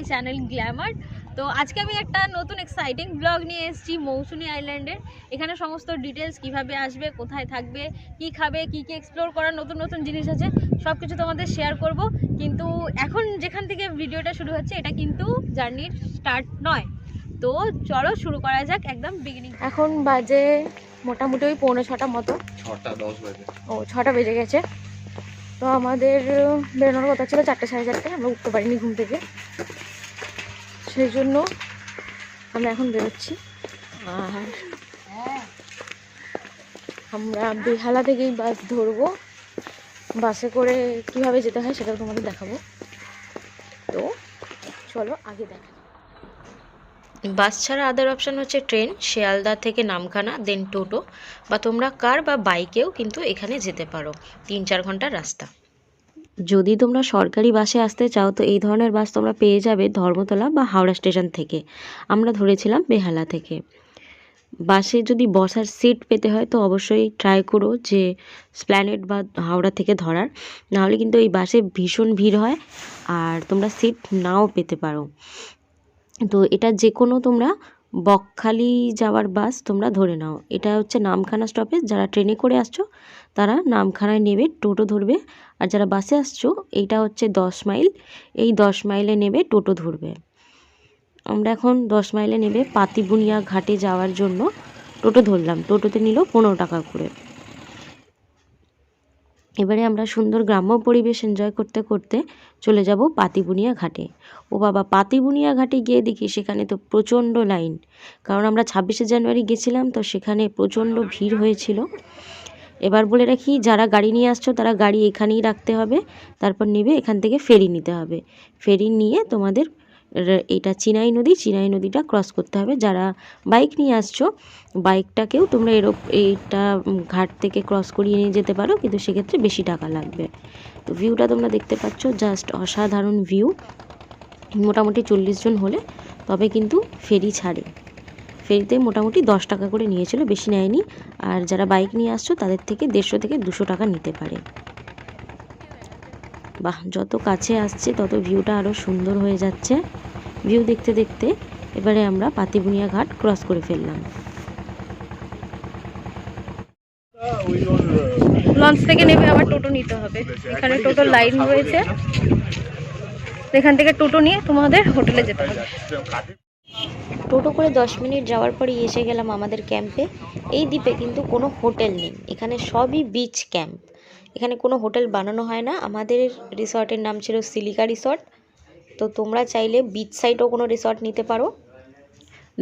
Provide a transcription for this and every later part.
My channel Glamour. তো আজকে আমি একটা নতুন এক্সাইটিং ব্লগ নিয়ে এসেছি মৌসুনি আইল্যান্ডের। এখানে সমস্ত ডিটেলস কিভাবে আসবে, কোথায় থাকবে, কি খাবে, কি কি এক্সপ্লোর করার নতুন নতুন জিনিস আছে, সব কিছু তোমাদের শেয়ার করব। কিন্তু এখন যেখান থেকে ভিডিওটা শুরু হচ্ছে এটা কিন্তু জার্নির স্টার্ট নয়। তো চলো শুরু করা যাক একদম বিগিনিং। এখন বাজে মোটামুটি ওই 6:45 মতো, 6:10 বাজে। ও 6টা বেজে গেছে। তো আমাদের বেরোনোর কথা ছিল 4টে সাড়ে 4টায়, আমরা উঠতে পারিনি ঘুম থেকে, সেই জন্য আমরা এখন বেরোচ্ছি। আর আমরা বেহালা থেকেই বাস ধরবো, বাসে করে কিভাবে যেতে হয় সেটাও তোমাদের দেখাবো। তো চলো আগে দেখা। বাস ছাড়া আদার অপশান হচ্ছে ট্রেন, শিয়ালদা থেকে নামখানা, দেন টোটো, বা তোমরা কার বা বাইকেও কিন্তু এখানে যেতে পারো। 3-4 ঘন্টার রাস্তা। যদি তোমরা সরকারি বাসে আসতে চাও তো এই ধরনের বাস তোমরা পেয়ে যাবে ধর্মতলা বা হাওড়া স্টেশন থেকে। আমরা ধরেছিলাম বেহালা থেকে। বাসে যদি বসার সিট পেতে হয় তো অবশ্যই ট্রাই করো যে স্প্ল্যানেড বা হাওড়া থেকে ধরার, নাহলে কিন্তু এই বাসে ভীষণ ভিড় হয় আর তোমরা সিট নাও পেতে পারো। তো এটা যে কোনো তোমরা বকখালি যাওয়ার বাস তোমরা ধরে নাও। এটা হচ্ছে নামখানা স্টপেজ। যারা ট্রেনে করে আসছো তারা নামখানায় নেবে, টোটো ধরবে। আর যারা বাসে আসছো এইটা হচ্ছে 10 মাইল, এই 10 মাইলে নেবে টোটো ধরবে। আমরা এখন 10 মাইলে নেবে পাতিবুনিয়া ঘাটে যাওয়ার জন্য টোটো ধরলাম। টোটোতে নিল 15 টাকা করে। এবারে আমরা সুন্দর গ্রাম্য পরিবেশ এনজয় করতে করতে চলে যাব পাতিবুনিয়া ঘাটে। ও বাবা, পাতিবুনিয়া ঘাটে গিয়ে দেখি সেখানে তো প্রচণ্ড লাইন, কারণ আমরা 26শে জানুয়ারি গেছিলাম, তো সেখানে প্রচণ্ড ভিড় হয়েছিল। এবার বলে রাখি, যারা গাড়ি নিয়ে আসছো তারা গাড়ি এখানেই রাখতে হবে, তারপর নেবে এখান থেকে ফেরি নিতে হবে। ফেরি নিয়ে তোমাদের এটা চিনাই নদীটা ক্রস করতে হবে। যারা বাইক নিয়ে আসছো বাইকটাকেও তোমরা এইটা ঘাট থেকে ক্রস করিয়ে নিয়ে যেতে পারো, কিন্তু সেক্ষেত্রে বেশি টাকা লাগবে। তো ভিউটা তোমরা দেখতে পাচ্ছ, জাস্ট অসাধারণ ভিউ। মোটামুটি 40 জন হলে তবে কিন্তু ফেরি ছাড়ে। ফেরিতে মোটামুটি 10 টাকা করে নিয়েছিল, বেশি নেয়নি। আর যারা বাইক নিয়ে আসছো তাদের থেকে 150 থেকে 200 টাকা নিতে পারে। বাহ, যত কাছে আসছে তত ভিউটা আরও সুন্দর হয়ে যাচ্ছে। ভিউ দেখতে দেখতে এবারে আমরা পাতিবুনিয়া ঘাট ক্রস করে ফেললাম। লঞ্চ থেকে নেমে আবার টোটো নিতে হবে। এখানে টোটো লাইন রয়েছে, এখান থেকে টোটো নিয়ে তোমাদের হোটেলে যেতে হবে। টোটো করে 10 মিনিট যাওয়ার পরই এসে গেলাম আমাদের ক্যাম্পে। এই দ্বীপে কিন্তু কোনো হোটেল নেই, এখানে সবই বিচ ক্যাম্প। এখানে কোনো হোটেল বানানো হয় না। আমাদের রিসর্টের নাম ছিল সিলিকা রিসর্ট। তো তোমরা চাইলে বিচ সাইডও কোনো রিসর্ট নিতে পারো।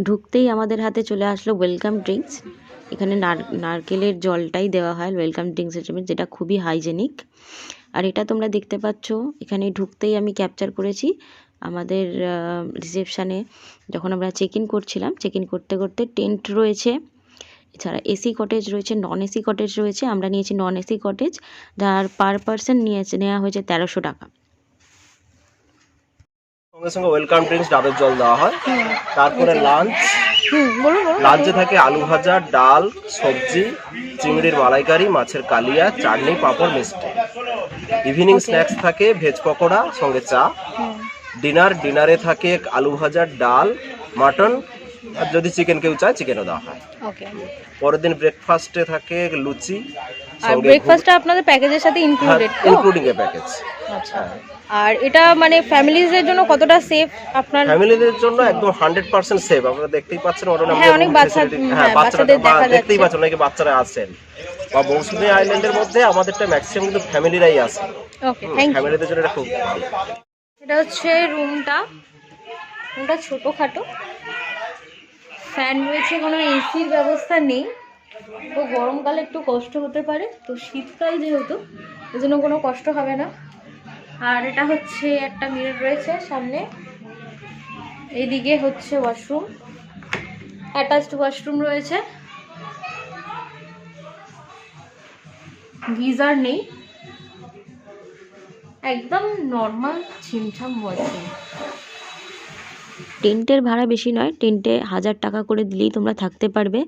ঢুকতেই আমাদের হাতে চলে আসলো ওয়েলকাম ড্রিঙ্কস। এখানে নারকেলের জলটাই দেওয়া হয় ওয়েলকাম ড্রিঙ্কস হিসেবে, যেটা খুবই হাইজেনিক। আর এটা তোমরা দেখতে পাচ্ছ, এখানে ঢুকতেই আমি ক্যাপচার করেছি আমাদের রিসেপশানে যখন আমরা চেক ইন করছিলাম। চেক ইন করতে করতে টেন্ট রয়েছে, এছাড়া এসি কটেজ রয়েছে, নন এসি কটেজ রয়েছে। আমরা নিয়েছি নন এসি কটেজ, যার পার পারসন নেওয়া হয়েছে 1300 টাকা। সঙ্গে সঙ্গে ওয়েলকাম ড্রিঙ্কস, ডাবের জল দেওয়া হয়। তারপরে লাঞ্চে থাকে আলু ভাজা, ডাল, সবজি, চিংড়ির মালাইকারি, মাছের কালিয়া, চাটনি, পাঁপড়, মিষ্টি। ইভিনিং স্ন্যাক্স থাকে ভেজ পকোড়া সঙ্গে চা। ডিনারে থাকে আলু ভাজা, ডাল, মাটন, আর যদি চিকেন কেউ চায় চিকেনও দেওয়া হয়। পরের দিন ব্রেকফাস্টে থাকে লুচি। আর ব্রেকফাস্টটা আপনাদের প্যাকেজের সাথে ইনক্লুডেড, ইনক্লুডিং এ প্যাকেজ। আচ্ছা। আর এটা মানে ফ্যামিলিজদের জন্য কতটা সেফ? আপনার ফ্যামিলিদের জন্য একদম 100% সেফ। আপনারা দেখতেই পাচ্ছেন, অনেক বাচ্চাদের দেখা যাচ্ছে, দেখতেই পাচ্ছেন অনেকে বাচ্চারা আছেন। বা মৌসুমী আইল্যান্ডের মধ্যে আমাদেরটা ম্যাক্সিমাম কিন্তু ফ্যামিলিরাই আছে। ওকে, থ্যাংক ইউ। ফ্যামিলিদের জন্য এটা খুব ভালো। এটা হচ্ছে রুমটা ছোটোখাটো। ফ্যান রয়েছে, কোনো এসির ব্যবস্থা নেই। তো গরমকালে একটু কষ্ট হতে পারে, তো শীতকাল যেহেতু এই জন্য কোনো কষ্ট হবে না। আর এটা হচ্ছে একটা মিরর রয়েছে সামনে, এইদিকে হচ্ছে ওয়াশরুম, অ্যাটাচড ওয়াশরুম রয়েছে। গিজার নেই, একদম নর্মাল ছিমছাম ওয়াশরুম। টেন্টের ভাড়া বেশি নয়, টেন্টে 1000 টাকা করে দিলেই তোমরা থাকতে পারবে।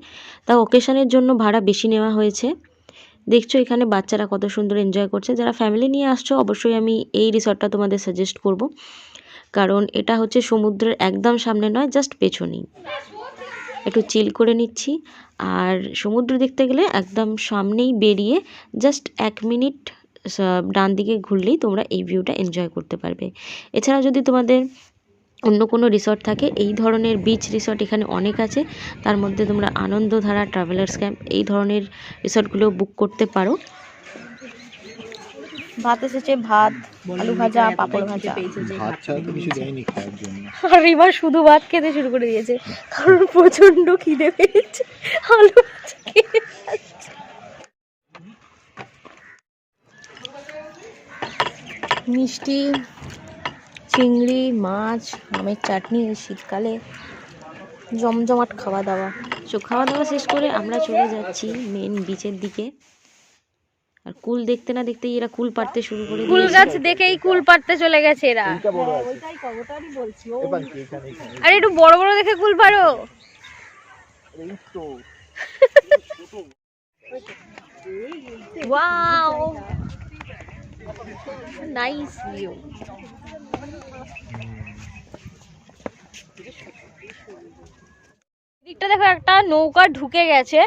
তা ওকেশনের জন্য ভাড়া বেশি নেওয়া হয়েছে। দেখছো এখানে বাচ্চারা কত সুন্দর এনজয় করছে। যারা ফ্যামিলি নিয়ে আসছো অবশ্যই আমি এই রিসর্টটা তোমাদের সাজেস্ট করব, কারণ এটা হচ্ছে সমুদ্রের একদম সামনে নয়, জাস্ট পেছনেই। একটু চিল করে নিচ্ছি। আর সমুদ্র দেখতে গেলে একদম সামনেই বেরিয়ে জাস্ট 1 মিনিট ডান দিকে ঘুরলেই তোমরা এই ভিউটা এনজয় করতে পারবে। এছাড়া যদি তোমাদের অন্য কোনো রিসর্ট থাকে, এই ধরনের বিচ রিসর্ট এখানে অনেক আছে। তার মধ্যে তোমরা আনন্দধারা, ট্রাভেলার্স ক্যাম্প এই ধরনের রিসর্টগুলো বুক করতে পারো। ভাত এসেছে, ভাত, আলু ভাজা, পাপড় ভাজা। ভাত ছাড়া তো কিছু দেয়নি খাওয়ার জন্য। আর এবার শুধু ভাত খেতে শুরু করে দিয়েছে, কারণ প্রচন্ড খিদে পেয়েছে। আলু ভাজা খেয়ে যাচ্ছে। মিষ্টি, চিংড়ি, মাছ, আমের চাটনি, শীতকালে জমজমাট খাওয়া দাওয়া। সো খাওয়া দাওয়া শেষ করে আমরা চলে যাচ্ছি মেন বিচের দিকে। আর কুল দেখতে না দেখতেই এরা কুল পাড়তে শুরু করে কুল দিয়েছে। গাছ দেখেই কুল পাড়তে চলে গেছে এরা। আরে একটু বড় বড় দেখে কুল পারো। Wow, nice view. দিকটা দেখো, একটা নৌকা ঢুকে গেছে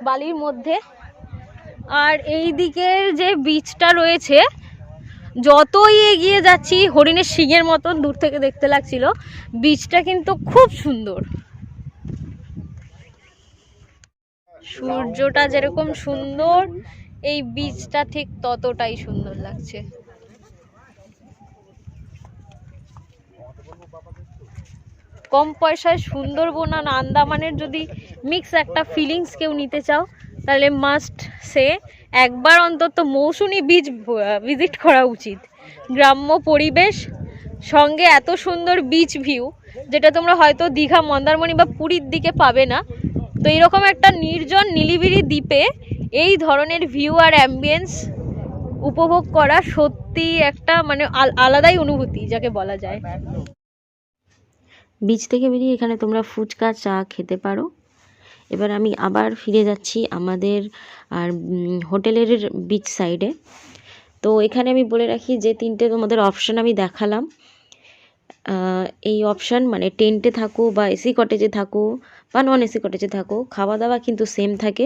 বালির মধ্যে। আর এই দিকের যে বিচটা রয়েছে, যতই এগিয়ে যাচ্ছি হরিণের শিঙের মতন দূর থেকে দেখতে লাগছিল। বিচটা কিন্তু খুব সুন্দর, সূর্যটা যেরকম সুন্দর এই বিচটা ঠিক ততটাই সুন্দর লাগছে। কম পয়সায় সুন্দরবন আর আন্দামানের যদি মিক্স একটা ফিলিংস কেউ নিতে চাও, তাহলে মাস্ট সে একবার অন্তত মৌসুমী বিচ ভিজিট করা উচিত। গ্রাম্য পরিবেশ সঙ্গে এত সুন্দর বিচ ভিউ, যেটা তোমরা হয়তো দীঘা, মন্দারমণি বা পুরীর দিকে পাবে না। তো এইরকম একটা নির্জন নিলিবিলি দ্বীপে এই ধরনের ভিউ আর অ্যাম্বিয়েন্স উপভোগ করা সত্যি একটা মানে আলাদাই অনুভূতি যাকে বলা যায়। বিচ থেকে বেরিয়ে এখানে তোমরা ফুচকা, চা খেতে পারো। এবার আমি আবার ফিরে যাচ্ছি আমাদের আর হোটেলের বিচ সাইডে। তো এখানে আমি বলে রাখি যে 3টে তোমাদের অপশান আমি দেখালাম। এই অপশান মানে টেন্টে থাকো বা এসি কটেজে থাকো বা নন এসি কটেজে থাকো, খাওয়া দাওয়া কিন্তু সেম থাকে।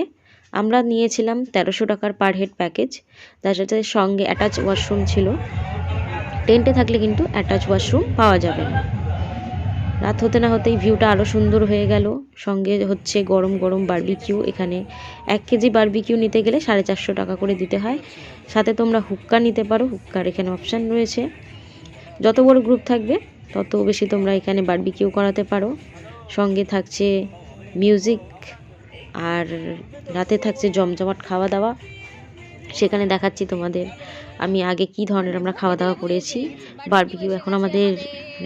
আমরা নিয়েছিলাম 1300 টাকার পার হেড প্যাকেজ, তার সাথে সঙ্গে অ্যাটাচ ওয়াশরুম ছিল। টেন্টে থাকলে কিন্তু অ্যাটাচ ওয়াশরুম পাওয়া যাবে না। রাত হতে না হতেই ভিউটা আরও সুন্দর হয়ে গেল। সঙ্গে হচ্ছে গরম গরম বারবিকিউ। এখানে 1 কেজি বারবিকিউ নিতে গেলে 450 টাকা করে দিতে হয়। সাথে তোমরা হুক্কা নিতে পারো, হুক্কার এখানে অপশান রয়েছে। যত বড় গ্রুপ থাকবে তত বেশি তোমরা এখানে বারবিকিউ করাতে পারো। সঙ্গে থাকছে মিউজিক, আর রাতে থাকছে জমজমাট খাওয়া দাওয়া। সেখানে দেখাচ্ছি তোমাদের আমি আগে কি ধরনের আমরা খাওয়া দাওয়া করেছি। বারবিকিউ এখন আমাদের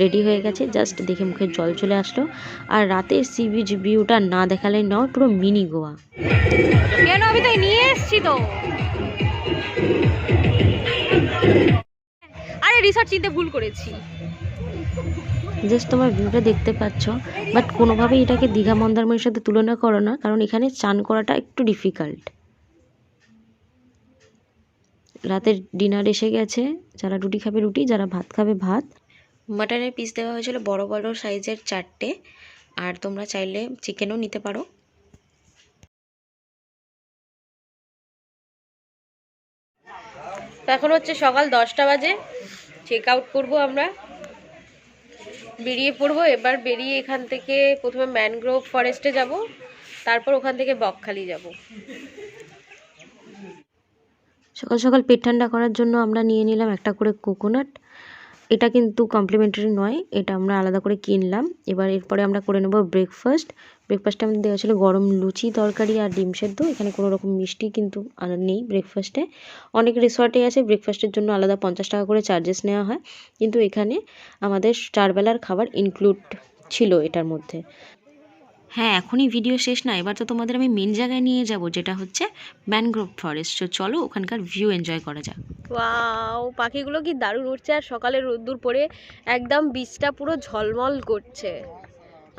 রেডি হয়ে গেছে, জাস্ট দেখে মুখে জল চলে আসলো। আর রাতের সি বিচ ভিউটা না দেখালে নয়, পুরো মিনি গোয়া। কেন, আমি তো নিয়ে এসেছি তো। আরে রিসর্ট চিনতে ভুল করেছি। জাস্ট তোমার ভিউটা দেখতে পাচ্ছ, বাট কোনোভাবেই এটাকে দীঘা মন্দারমণির সাথে তুলনা করো না, কারণ এখানে চান করাটা একটু ডিফিকাল্ট। রাতের ডিনার এসে গেছে, যারা রুটি খাবে রুটি, যারা ভাত খাবে ভাত। মাটনের পিস দেওয়া হয়েছিল বড় বড় সাইজের 4টে, আর তোমরা চাইলে চিকেনও নিতে পারো। এখন হচ্ছে সকাল 10টা বাজে, চেক আউট করবো আমরা, বেরিয়ে পড়বো। এবার বেরিয়ে এখান থেকে প্রথমে ম্যানগ্রোভ ফরেস্টে যাব, তারপর ওখান থেকে বকখালি যাব। সকাল সকাল পেট ঠান্ডা করার জন্য আমরা নিয়ে নিলাম একটা করে কোকোনাট। এটা কিন্তু কমপ্লিমেন্টারি নয়, এটা আমরা আলাদা করে কিনলাম। এরপরে আমরা করে নেব ব্রেকফাস্ট। ব্রেকফাস্টে আমাদের দেওয়া ছিল গরম লুচি, তরকারি আর ডিম সেদ্ধ। এখানে কোনো রকম মিষ্টি কিন্তু নেই ব্রেকফাস্টে। অনেক রিসর্টে আছে ব্রেকফাস্টের জন্য আলাদা 50 টাকা করে চার্জেস নেওয়া হয়, কিন্তু এখানে আমাদের 4 বেলার খাবার ইনক্লুড ছিল এটার মধ্যে। হ্যাঁ, এখনই ভিডিও শেষ না, এবার তো তোমাদের আমি মেন জায়গায় নিয়ে যাব, যেটা হচ্ছে ম্যানগ্রোভ ফরেস্ট। তো চলো ওখানকার ভিউ এনজয় করা যাক। ওয়াও, পাখিগুলো কি দারুণ উঠছে, আর সকালে রোদ্দুর পড়ে একদম বীজটা পুরো ঝলমল করছে।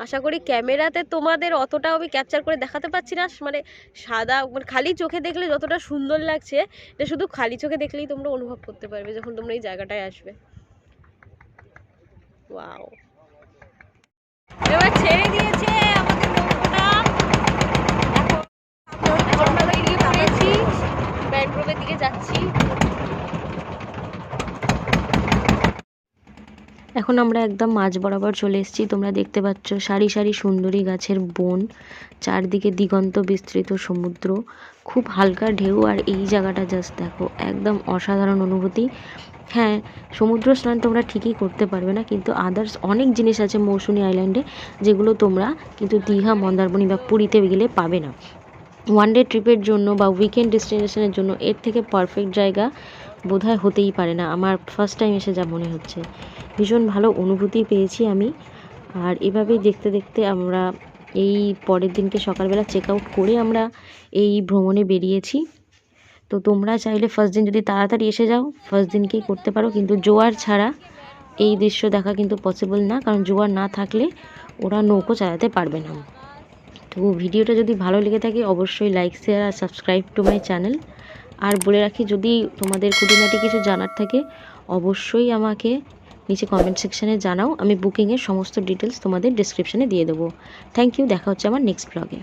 আশা করি ক্যামেরাতে তোমাদের অতটাও আমি ক্যাপচার করে দেখাতে পারছি না, মানে সাদা মানে খালি চোখে দেখলে যতটা সুন্দর লাগছে, এটা শুধু খালি চোখে দেখলেই তোমরা অনুভব করতে পারবে যখন তোমরা এই জায়গাটায় আসবে। ওয়াও, এবার ছেড়ে দিয়েছে আমাদের নৌকোটা। এখন আমরা বেরিয়ে পড়েছি, ম্যানগ্রোভের দিকে যাচ্ছি। এখন আমরা একদম মাঝ বরাবর চলে এসেছি। তোমরা দেখতে পাচ্ছ সারি সারি সুন্দরী গাছের বন, চারদিকে দিগন্ত বিস্তৃত সমুদ্র, খুব হালকা ঢেউ। আর এই জায়গাটা জাস্ট দেখো, একদম অসাধারণ অনুভূতি। হ্যাঁ, সমুদ্র স্নান তোমরা ঠিকই করতে পারবে না, কিন্তু আদার্স অনেক জিনিস আছে মৌসুনি আইল্যান্ডে যেগুলো তোমরা কিন্তু দীঘা, মন্দারমণি বা পুরীতে গেলে পাবে না। ওয়ান ডে ট্রিপের জন্য বা উইকেন্ড ডেস্টিনেশনের জন্য এর থেকে পারফেক্ট জায়গা বোধহয় হতেই পারে না। আমার ফার্স্ট টাইম এসে যা মনে হচ্ছে, ভীষণ ভালো অনুভূতি পেয়েছি আমি। আর এভাবেই দেখতে দেখতে আমরা এই পরের দিনকে সকালবেলা চেক আউট করে আমরা এই ভ্রমণে বেরিয়েছি। তো তোমরা চাইলে ফার্স্ট দিন যদি তাড়াতাড়ি এসে যাও, ফার্স্ট দিনকেই করতে পারো, কিন্তু জোয়ার ছাড়া এই দৃশ্য দেখা কিন্তু পসিবল না, কারণ জোয়ার না থাকলে ওরা নৌকো চালাতে পারবে না। তো ভিডিওটা যদি ভালো লেগে থাকে অবশ্যই লাইক, শেয়ার আর সাবস্ক্রাইব টু মাই চ্যানেল। আর বলে রাখি, যদি তোমাদের খুঁটিনাটি কিছু জানার থাকে অবশ্যই আমাকে নিচে কমেন্ট সেকশানে জানাও। আমি বুকিংয়ের সমস্ত ডিটেলস তোমাদের ডিসক্রিপশানে দিয়ে দেবো। থ্যাংক ইউ, দেখা হচ্ছে আমার নেক্সট ব্লগে।